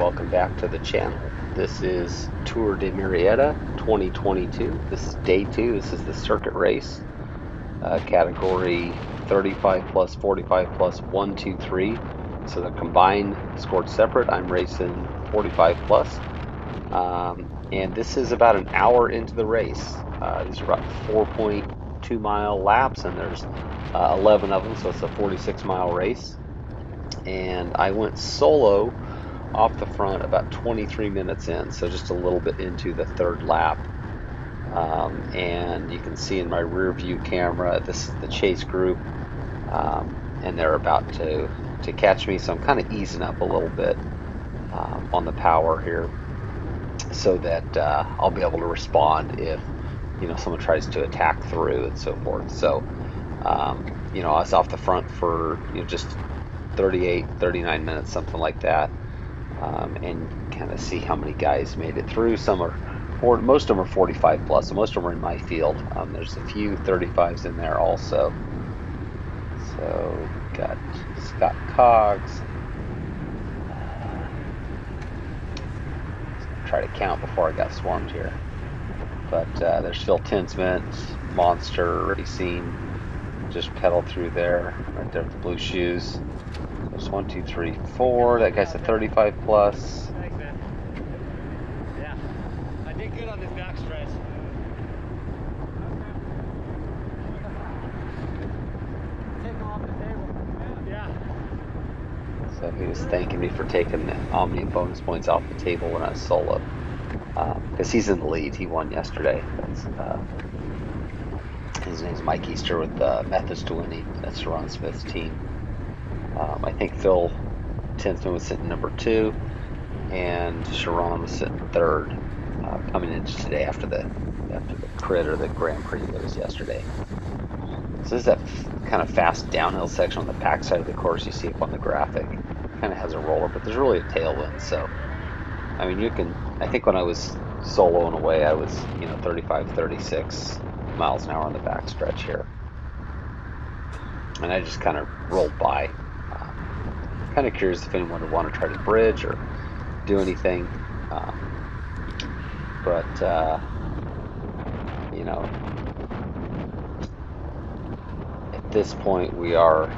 welcome back to the channel. This is Tour de Murrieta 2022. This is day 2. This is the circuit race, category 35 plus 45 plus 1, 2, 3. So they're combined, scored separate. I'm racing 45 plus, and this is about an hour into the race. These are about 4.2 mile laps, and there's 11 of them, so it's a 46-mile race. And I went solo off the front about 23 minutes in, so just a little bit into the third lap. And you can see in my rear view camera, this is the chase group, and they're about to catch me, so I'm kind of easing up a little bit on the power here, so that I'll be able to respond if someone tries to attack through and so forth. So I was off the front for just 38, 39 minutes, something like that, and kind of see how many guys made it through. Most of them are 45 plus, so most of them are in my field. There's a few 35s in there also. So got Scott Coggs. Try to count before I got swarmed here. But there's Phil Tinsman, Monster Racing, just pedaled through there, right there with the blue shoes. There's 1, 2, 3, 4. That guy's a 35 plus. Thanks, man. Yeah, I did good on this back stretch. Take him off the table. Yeah. So he was thanking me for taking the Omni bonus points off the table when I was solo. Because he's in the lead. He won yesterday. His name's Mike Easter with Methods to Winning. That's Ron Smith's team. I think Phil Tinsman was sitting number 2, and Sharon was sitting 3rd, coming in just today after the crit or the Grand Prix that was yesterday. So this is that kind of fast downhill section on the back side of the course. You see up on the graphic. Kind of has a roller, but there's really a tailwind. So I mean, I think when I was soloing away, I was 35, 36 miles an hour on the back stretch here, and I just kind of rolled by. Kind of curious if anyone would want to try to bridge or do anything, but at this point we are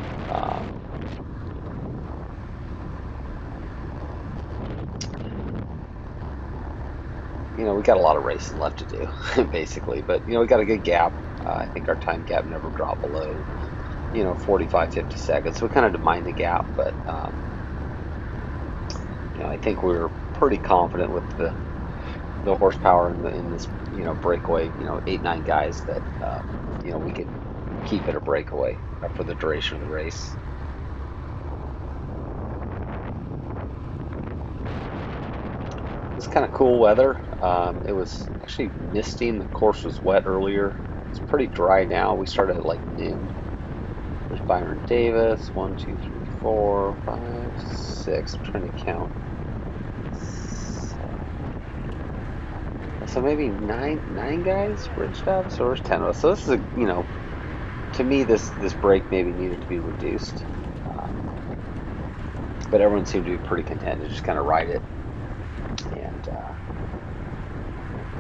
we got a lot of racing left to do, basically, but we got a good gap. I think our time gap never dropped below 45, 50 seconds. So we kind of mind the gap, but I think we were pretty confident with the horsepower in this breakaway, 8, 9 guys that we could keep it a breakaway for the duration of the race. It's kind of cool weather. It was actually misting. The course was wet earlier. It's pretty dry now. We started at like noon. There's Byron Davis, 1, 2, 3, 4, 5, 6. I'm trying to count. So maybe nine guys bridged up. So there's 10 of us. So this is to me this break maybe needed to be reduced. But everyone seemed to be pretty content to just kind of ride it and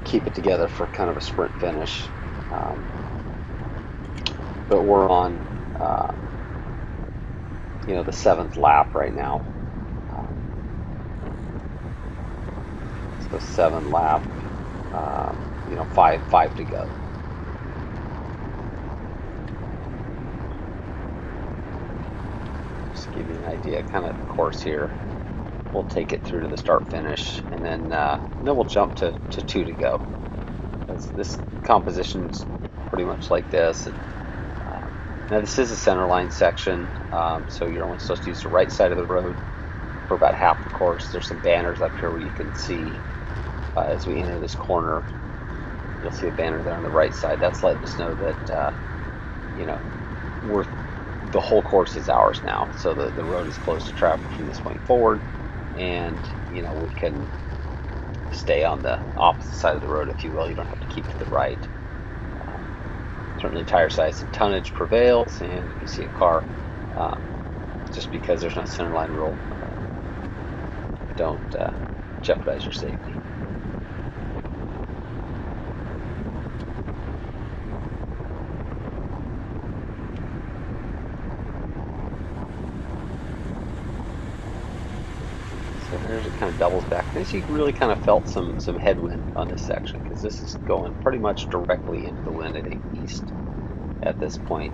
keep it together for kind of a sprint finish. But we're on the 7th lap right now. So 7 lap, 5 to go. Just to give you an idea, kind of the course here. We'll take it through to the start finish, and then we'll jump to 2 to go. This composition's pretty much like this. And, now this is a centerline section, so you're only supposed to use the right side of the road for about half the course. There's some banners up here where you can see as we enter this corner. You'll see a banner there on the right side. That's letting us know that the whole course is ours now. So the road is closed to traffic from this point forward, and we can stay on the opposite side of the road, if you will. You don't have to keep to the right. Certainly tire size and tonnage prevails, and you can see a car, just because there's no centerline rule, don't jeopardize your safety. So there's it kind of doubles back. This you really kind of felt some headwind on this section because this is going pretty much directly into the wind, I think, east at this point.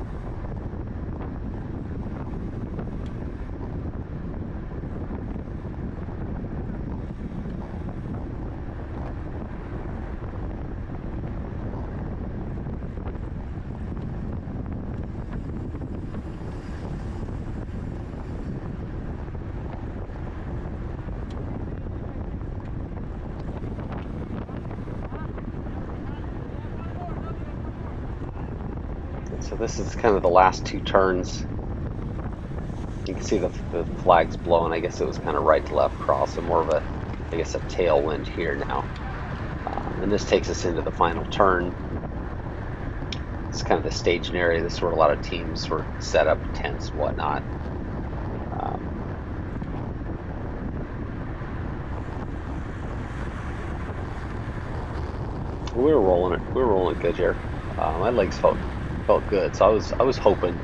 So this is kind of the last two turns. You can see the flags blowing. I guess it was kind of right to left cross, so more of a, I guess, a tailwind here now. And this takes us into the final turn. It's kind of the staging area. This is where a lot of teams sort of set up tents and whatnot. We were rolling it. We were rolling it good here. My legs felt good, so I was hoping,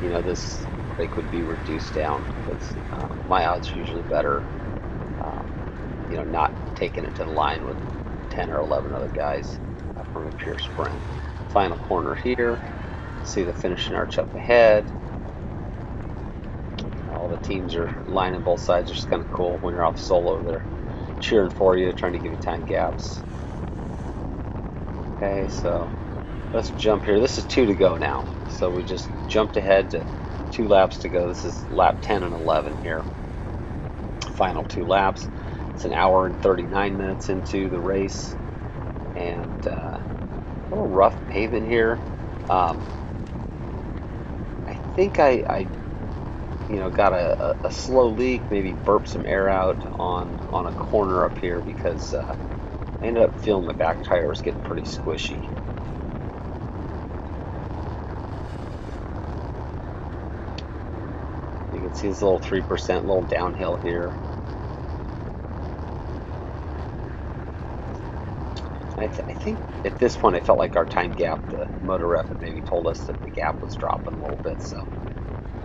you know, this break would be reduced down because my odds are usually better. You know, not taking it to the line with 10 or 11 other guys from a pure sprint. Final corner here. See the finishing arch up ahead. All the teams are lining both sides, which is kind of cool. When you're off solo, they're cheering for you, trying to give you time gaps. Okay, so let's jump here. This is 2 to go now. So we just jumped ahead to 2 laps to go. This is lap 10 and 11 here. Final 2 laps. It's an hour and 39 minutes into the race. And a little rough pavement here. I think I you know, got a slow leak, maybe burped some air out on a corner up here because I ended up feeling my back tire was getting pretty squishy. You can see this little 3% little downhill here. I think at this point I felt like our time gap, the motor ref had maybe told us that the gap was dropping a little bit, so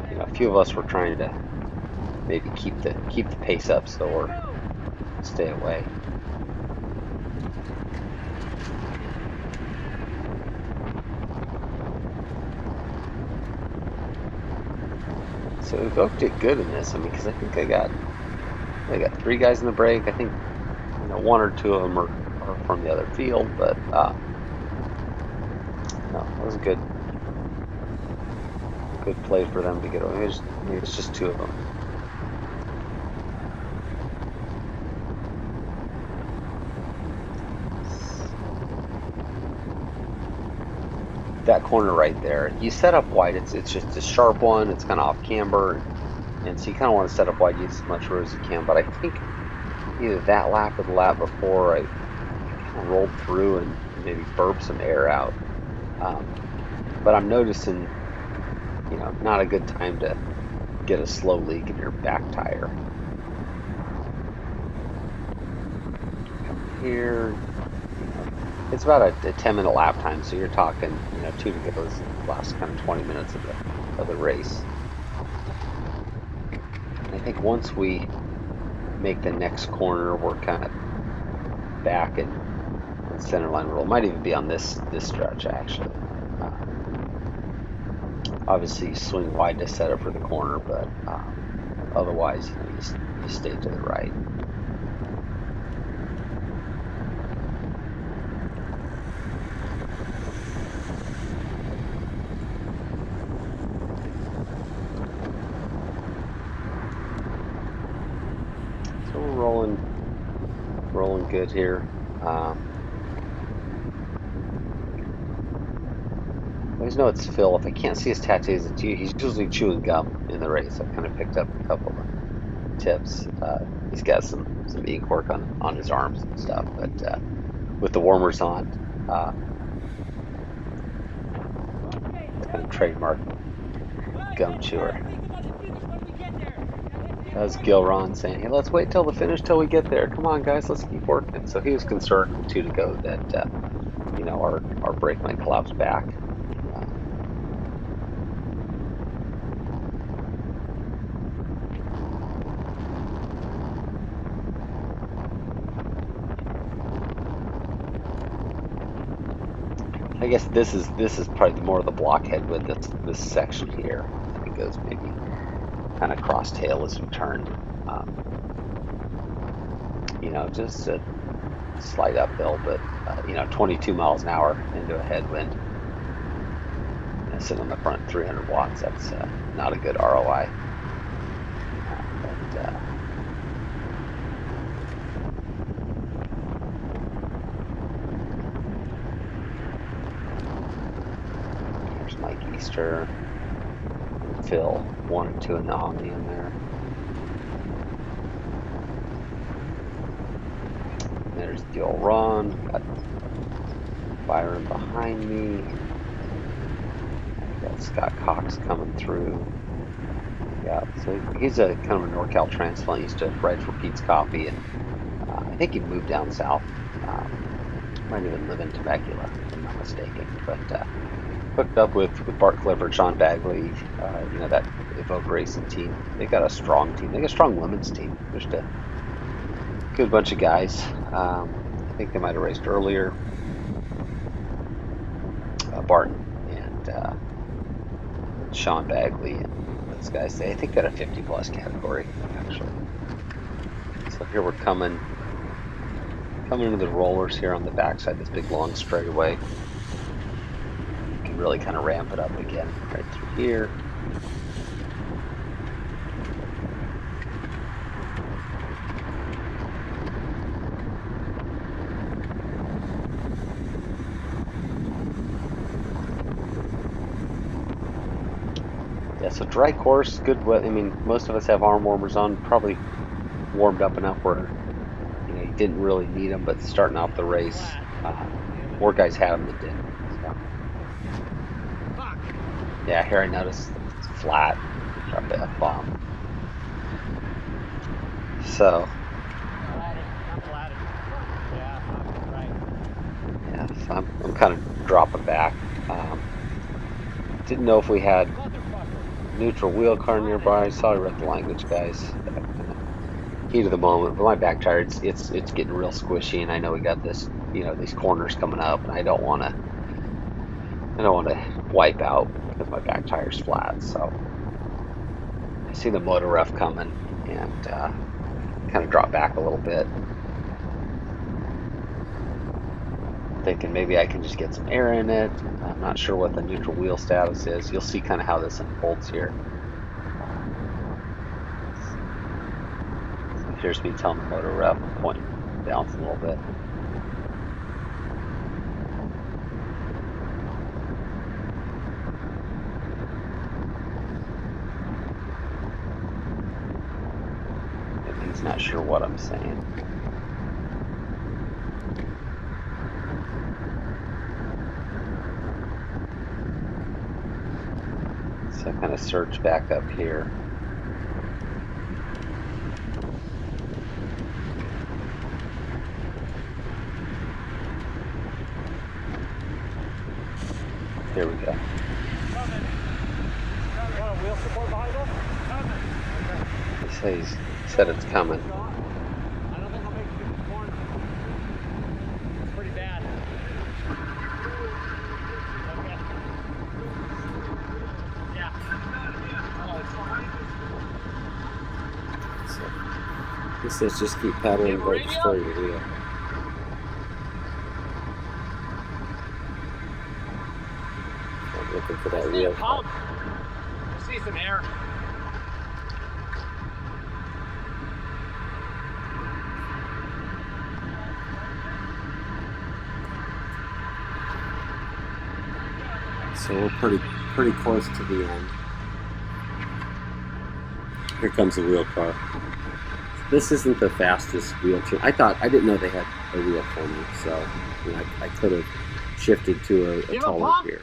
you know, a few of us were trying to maybe keep the pace up so we're stay away. So we both did good in this. I mean, because I think I got 3 guys in the break. I think, you know, 1 or 2 of them are from the other field, but no, it was a good play for them to get away. Maybe it's just 2 of them. That corner right there, you set up wide. It's just a sharp one. It's kind of off camber, and so you kind of want to set up wide, use as much road as you can. But I think either that lap or the lap before, I kind of rolled through and maybe burped some air out. But I'm noticing, you know, not a good time to get a slow leak in your back tire. Here, it's about a 10-minute lap time, so you're talking, you know, 2 to go is the last kind of 20 minutes of the race. And I think once we make the next corner, we're kind of back in center line roll. It might even be on this stretch actually. Obviously, you swing wide to set up for the corner, but otherwise, you know, you stay to the right. So we're rolling good here. I always know it's Phil. If I can't see his tattoos, it's you. He's usually chewing gum in the race. I've kind of picked up a couple of tips. He's got some ink work on his arms and stuff, but with the warmers on, it's kind of trademark gum chewer. That's Gilron saying, "Hey, let's wait till the finish till we get there. Come on, guys, let's keep working." So he was concerned with 2 to go that our brake might collapse back. Uh, I guess this is probably more of the blockhead with this section here. It goes maybe kind of cross tail as you turn. Um, just a slight uphill, but 22 miles an hour into a headwind. Sitting on the front 300 watts, that's not a good ROI. But there's Mike Easter, Phil, 1 and 2 in the Omni in there. There's the old Ron, got Byron behind me. Got Scott Cox coming through. Yeah, so he's a kind of a NorCal transplant. He used to write for Pete's Coffee, and I think he moved down south. Might even live in Temecula, if I'm not mistaken. But hooked up with Bart Clifford, Sean Bagley, that Evoque Racing team. They got a strong team. They got a strong women's team. Just a good bunch of guys. I think they might have raced earlier. Barton and Sean Bagley and those guys. I think got a 50+ category actually. So here we're coming into the rollers here on the backside. This big long straightaway. You can really kind of ramp it up again right through here. Yeah, so dry course, good weather. I mean, most of us have arm warmers on, probably warmed up enough where you didn't really need them, but starting off the race, more guys had them than didn't. So. Yeah, here I noticed it's flat, dropped the F-bomb. So. Yeah, so I'm kind of dropping back. Didn't know if we had neutral wheel car nearby. Sorry about the language, guys. Heat of the moment, but my back tire, it's getting real squishy, and I know we got this, these corners coming up, and I don't want to wipe out because my back tire's flat. So I see the motor ref coming, and kind of drop back a little bit, thinking maybe I can just get some air in it. I'm not sure what the neutral wheel status is. You'll see kind of how this unfolds here. Here's me telling the motor rep, point down a little bit. And he's not sure what I'm saying. So I kind of surge back up here. Here we go. Wheel support behind us? He said it's coming. I don't think I'll make it to the corner. It's pretty bad. Okay. Yeah. So, he says just keep paddling, don't destroy your wheel. I'm looking for that wheel. I see some air. So we're pretty close to the end. Here comes the wheel car. This isn't the fastest wheel change. I didn't know they had a wheel for me, so I could have shifted to a taller gear.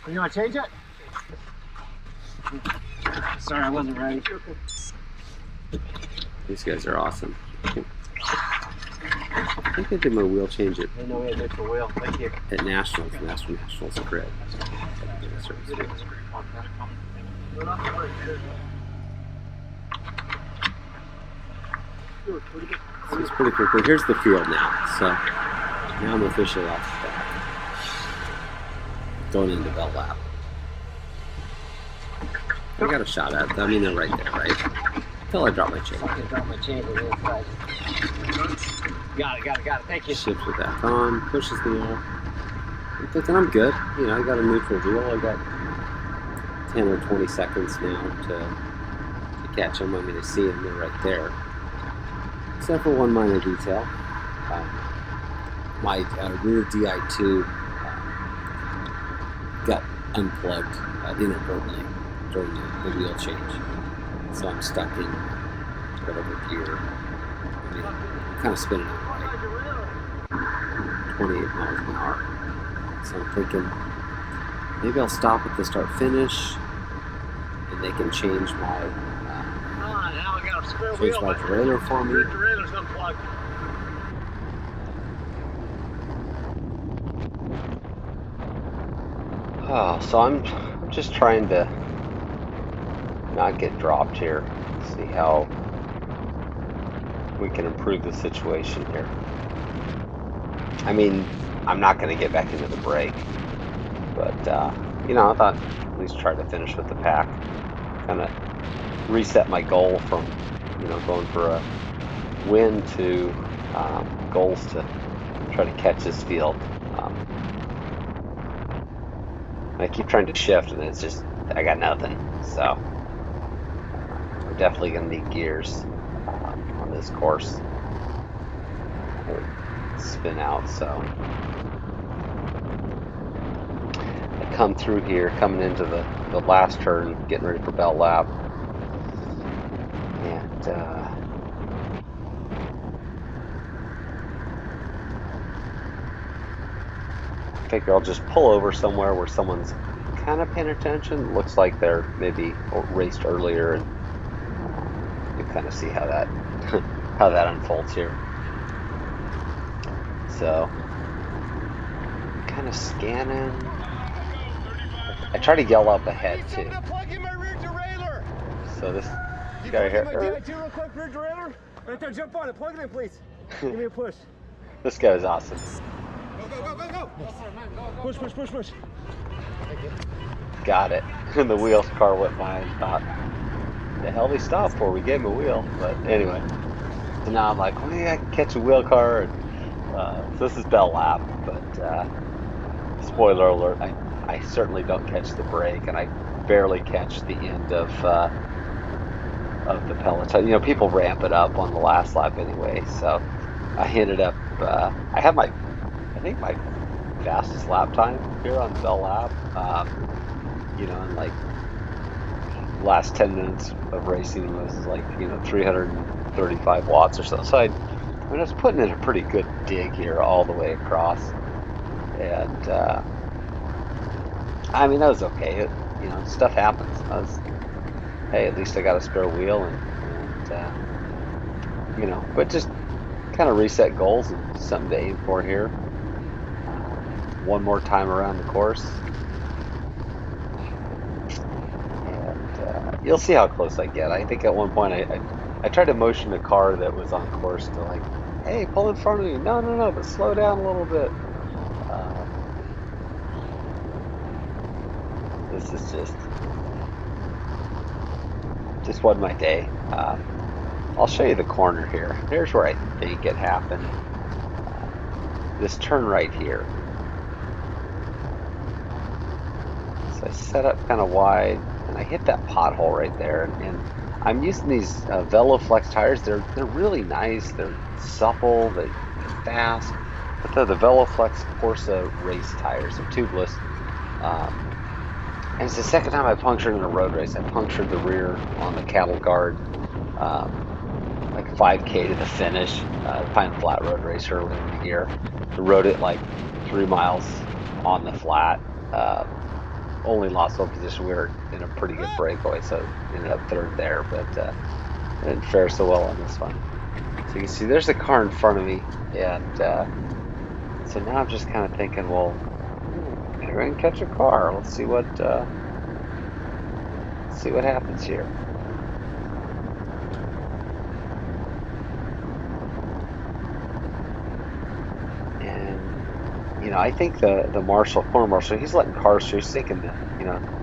You want to change it? Sorry, I wasn't ready. These guys are awesome. I think I did my wheel change I know we had the wheel. Thank you. at Nationals, and that's from Nationals Grid. So it's pretty quickly. Here's the field now. So now I'm officially off the back. Going into Bell Lap. I got a shot at them. I mean, they're right there, right? Until I drop my chain. I dropped my chain to the inside. Got it. Thank you. Shifts it back on, pushes the wheel. I'm thinking I'm good. You know, I got a neutral wheel. I got 10 or 20 seconds now to catch them. I mean, I see them. They're right there. Except for one minor detail. My rear DI2 got unplugged inadvertently during the wheel change. So I'm stuck in whatever gear. I mean, I'm kind of spinning out right. 28 miles an hour. So I'm thinking maybe I'll stop at the start finish and they can change my derailleur for me. Derailleur's unplugged. Oh, so I'm just trying to not get dropped here. See how we can improve the situation here. I mean, I'm not going to get back into the break, but you know, I thought at least try to finish with the pack. Kind of reset my goal from, you know, going for a win to goals to try to catch this field. I keep trying to shift, and it's just I got nothing. So we're definitely going to need gears on this course. Spin out. So I come through here, coming into the last turn, getting ready for Bell Lap, and I figure I'll just pull over somewhere where someone's kind of paying attention. Looks like they're maybe raced earlier, and you kind of see how that how that unfolds here. So, kind of scanning. I try to yell up ahead too. So this guy here. Real quick, rear derailleur. Right there, jump on it. Plug it in, please. Give me a push. This guy is awesome. Go. Push. Got it. And the wheels car went by and thought, the hell they stopped before we gave him a wheel. But anyway, so now I'm like, well, yeah, I can catch a wheel car. And, so this is Bell Lap, but spoiler alert, I certainly don't catch the break, and I barely catch the end of the peloton. You know, people ramp it up on the last lap anyway, so I ended up, I have I think my fastest lap time here on Bell Lap, you know, and like last 10 minutes of racing was like, you know, 335 watts or so. So I was putting in a pretty good dig here all the way across, and I mean, that was okay. You know, stuff happens. Hey, at least I got a spare wheel, and you know, but just kind of reset goals and something to aim for here. One more time around the course, and you'll see how close I get. I think at one point I tried to motion a car that was on course to like, hey, pull in front of me. No, but slow down a little bit. This is just wasn't my day. I'll show you the corner here. Here's where I think it happened. This turn right here. So I set up kind of wide, and I hit that pothole right there. And I'm using these VeloFlex tires. They're really nice. They're supple. They're fast. But they're the VeloFlex Corsa race tires. They're tubeless. And it's the second time I punctured in a road race. I punctured the rear on the cattle guard, like 5K to the finish, Pine Flat road race earlier in the year. I rode it like 3 miles on the flat. Only lost one position. We were in a pretty good breakaway, so ended up third there. But didn't fare so well on this one. So you can see there's a car in front of me, and so now I'm just kind of thinking, well, maybe I can catch a car. Let's see what happens here. And I think the corner marshal, he's letting cars through, he's thinking that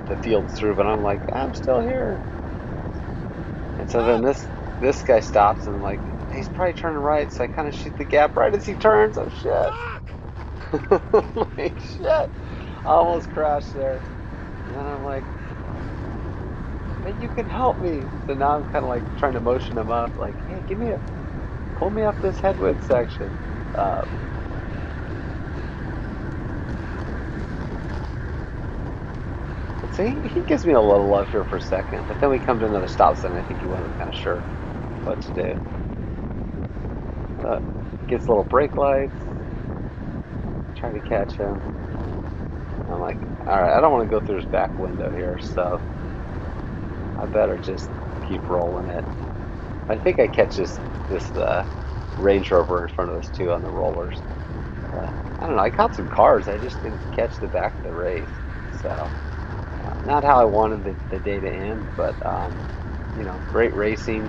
the field's through, but I'm like, I'm still here. And so then this guy stops, and I'm like, he's probably turning right, so I kind of shoot the gap right as he turns. Oh shit! Like shit! I almost crashed there. And then I'm like, man, you can help me. So now I'm kind of like trying to motion him up, like, hey, pull me up this headwind section. So he gives me a little love here for a second, but then we come to another stop sign. I think he wasn't kind of sure what to do. Gets little brake lights, trying to catch him. I'm like, all right, I don't want to go through his back window here, so I better just keep rolling it. I think I catch this Range Rover in front of us too on the rollers. I don't know. I caught some cars. I just didn't catch the back of the race. So not how I wanted the day to end, but great racing.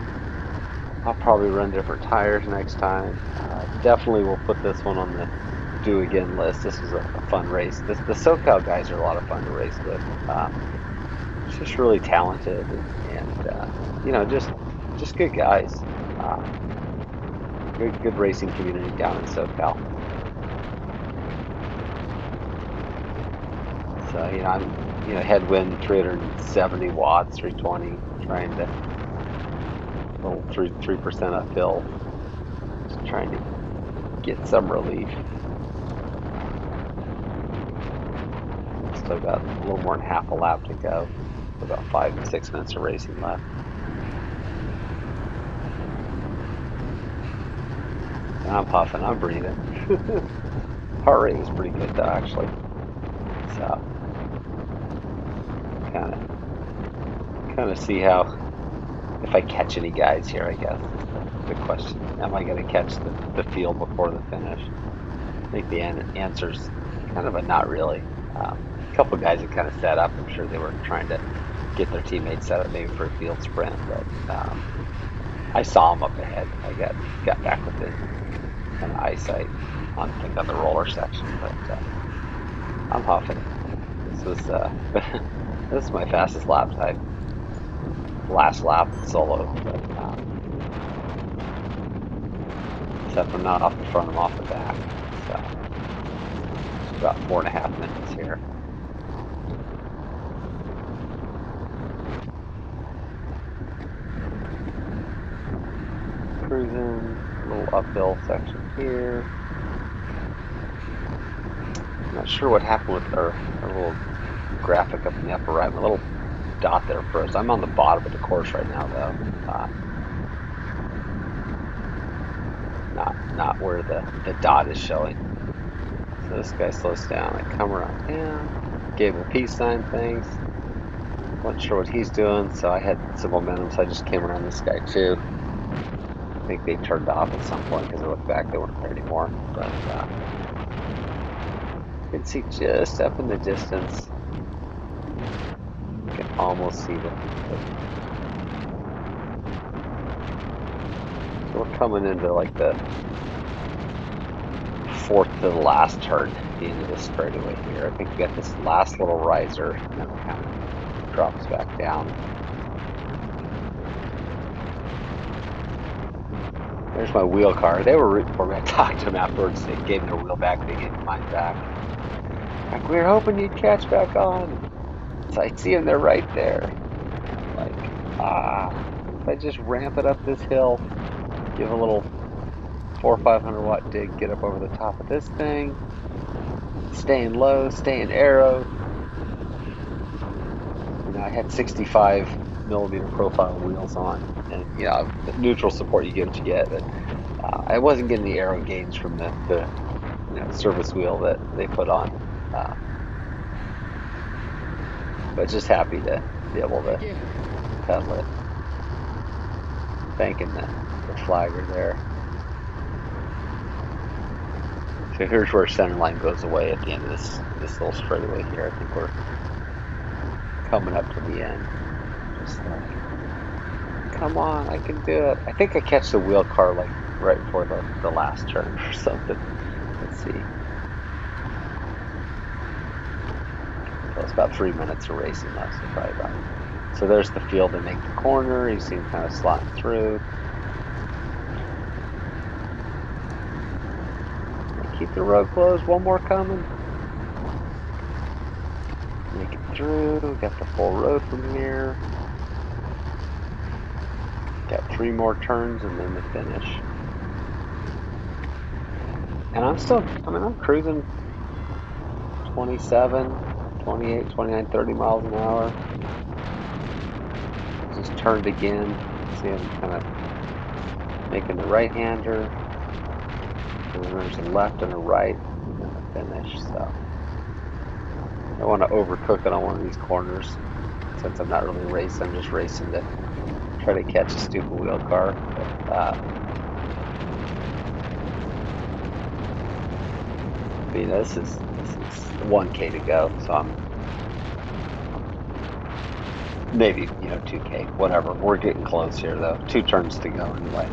I'll probably run different tires next time. Definitely will put this one on the do again list. This was a fun race. The SoCal guys are a lot of fun to race with. Just really talented and just good guys. Good racing community down in SoCal. So I'm headwind 370 watts, 320, trying to little 3% uphill, just trying to get some relief. Still got a little more than half a lap to go. About 5 to 6 minutes of racing left. And I'm puffing, I'm breathing. Heart rate was pretty good though, actually. So kind of see how, if I catch any guys here, I guess is the question. Am I going to catch the field before the finish? I think the answer's kind of a not really. A couple guys had kind of set up. I'm sure they were trying to get their teammates set up maybe for a field sprint, but I saw them up ahead. I got back with the kind of eyesight on the roller section, but I'm huffing. This was this is my fastest lap time. Last lap solo, but except I'm not off the front, I'm off the back. So it's about 4.5 minutes here. Cruising, a little uphill section here. I'm not sure what happened with our little graphic up in the upper right. My little dot there froze. I'm on the bottom of the course right now, though. Not where the dot is showing. So this guy slows down. I come around down, gave him a peace sign, things. Wasn't sure what he's doing, so I had some momentum, so I just came around this guy too. I think they turned off at some point because I looked back, they weren't there anymore. But you can see just up in the distance. You can almost see so we're coming into like the fourth to the last turn at the end of this straightaway here. I think we got this last little riser, and then it kind of drops back down. There's my wheel car. They were rooting for me. I talked to them afterwards. They gave me their wheel back. They gave me mine back. Like, we were hoping you'd catch back on. So I see them. They're right there. Like, if I just ramp it up this hill, give a little 400 or 500 watt dig, get up over the top of this thing, staying low, staying arrow. I had 65 millimeter profile wheels on, and the neutral support you get what you get, but I wasn't getting the aero gains from the surface wheel that they put on, but just happy to be able to pedal it. thanking the flagger there. So here's where center line goes away at the end of this little straightaway here. I think we're coming up to the end. Just like, come on, I can do it. I think I catch the wheel car like right before the last turn or something. Let's see. So it's about 3 minutes of racing left, so probably about. So there's the field to make the corner. You see him kind of slotting through. Keep the road closed. One more coming. Make it through. Got the full road from here. Got 3 more turns and then the finish. And I'm still, I'm cruising 27, 28, 29, 30 miles an hour. Just turned again. See, I'm kind of making the right-hander. And then there's a left and a right, and then the finish. So I don't want to overcook it on one of these corners. Since I'm not really racing, I'm just racing to try to catch a stupid wheel car. But you know, this is 1K to go, so I'm maybe 2K, whatever. We're getting close here though. 2 turns to go anyway.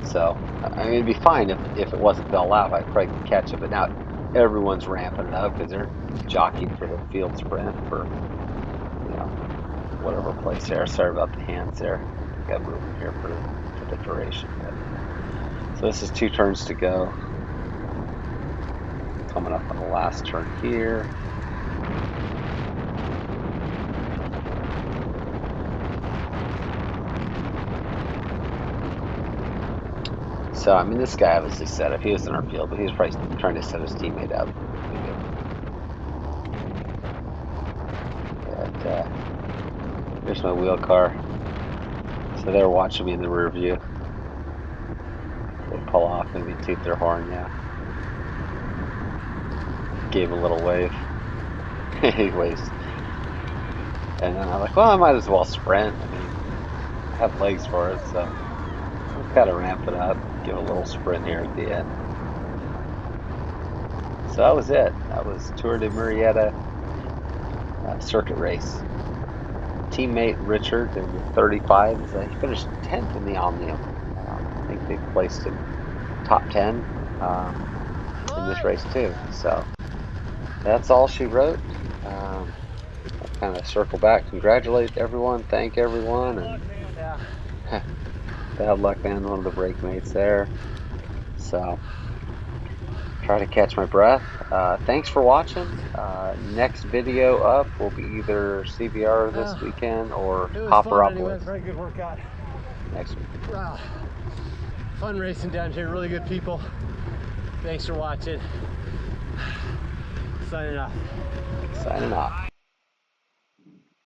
So, I mean, it'd be fine if it wasn't Bell Lap. I'd probably catch it. But now everyone's ramping it up because they're jockeying for the field sprint for, whatever place there. Sorry about the hands there. Got moving here for the duration. But, so this is 2 turns to go. Coming up on the last turn here. So, I mean, this guy obviously set up. He was in our field, but he was probably trying to set his teammate up. But, here's my wheel car. So they're watching me in the rear view. They pull off, maybe toot their horn, yeah. Gave a little wave. He waves. And then I'm like, well, I might as well sprint. I mean, I have legs for it, so I'll kind of ramp it up. Give a little sprint here at the end. So that was it. That was Tour de Murrieta circuit race. Teammate Richard in the 35s, he finished 10th in the Omnium. I think they placed him top 10 in this race too. So that's all she wrote. I'll kind of circle back, congratulate everyone, thank everyone, and bad luck, man, one of the brake mates there. So, try to catch my breath. Thanks for watching. Next video up will be either CBR this weekend or Hopperopolis. Anyway, very good workout. Next week. Wow. Fun racing down here, really good people. Thanks for watching. Signing off. Signing off.